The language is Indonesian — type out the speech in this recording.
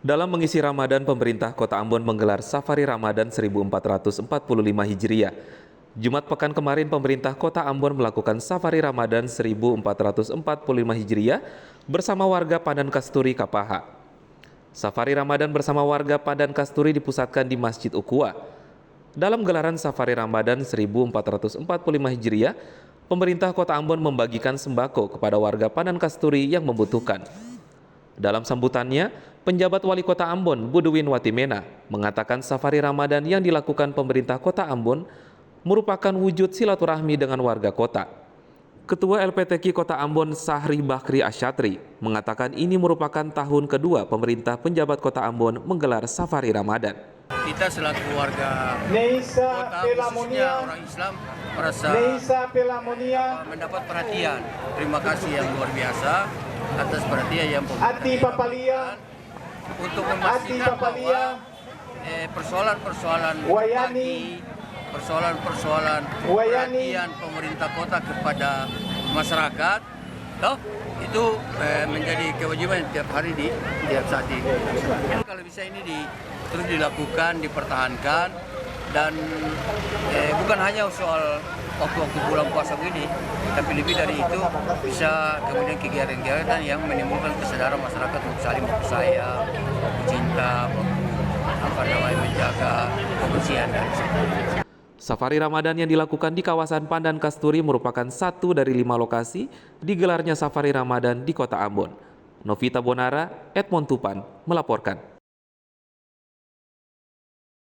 Dalam mengisi Ramadan, pemerintah Kota Ambon menggelar Safari Ramadan 1445 Hijriah. Jumat pekan kemarin, pemerintah Kota Ambon melakukan Safari Ramadan 1445 Hijriah bersama warga Padan Kasturi Kapaha. Safari Ramadan bersama warga Padan Kasturi dipusatkan di Masjid Ukhuwah. Dalam gelaran Safari Ramadan 1445 Hijriah, pemerintah Kota Ambon membagikan sembako kepada warga Padan Kasturi yang membutuhkan. Dalam sambutannya, penjabat Wali Kota Ambon, Buduwin Watimena, mengatakan Safari Ramadan yang dilakukan pemerintah Kota Ambon merupakan wujud silaturahmi dengan warga kota. Ketua LPTQ Kota Ambon, Sahri Bakri Asyatri, mengatakan ini merupakan tahun kedua pemerintah penjabat Kota Ambon menggelar Safari Ramadan. Kita selaku warga kota, khususnya orang Islam, merasa mendapat perhatian. Terima kasih yang luar biasa atas perhatian yang pemerintah untuk memastikan bahwa persoalan-persoalan persoalan perhatian pemerintah kota kepada masyarakat itu menjadi kewajiban tiap hari di tiap saat ini. Kalau bisa ini terus dilakukan, dipertahankan, dan bukan hanya soal waktu-waktu bulan puasa ini, tapi lebih dari itu bisa kemudian kegiatan-kegiatan yang menimbulkan kesadaran masyarakat untuk saling bersayang, cinta, menjaga kebersihan dan sebagainya. Safari Ramadan yang dilakukan di kawasan Padan Kasturi merupakan satu dari 5 lokasi digelarnya Safari Ramadan di Kota Ambon. Novita Bonara, Edmond Tupan melaporkan.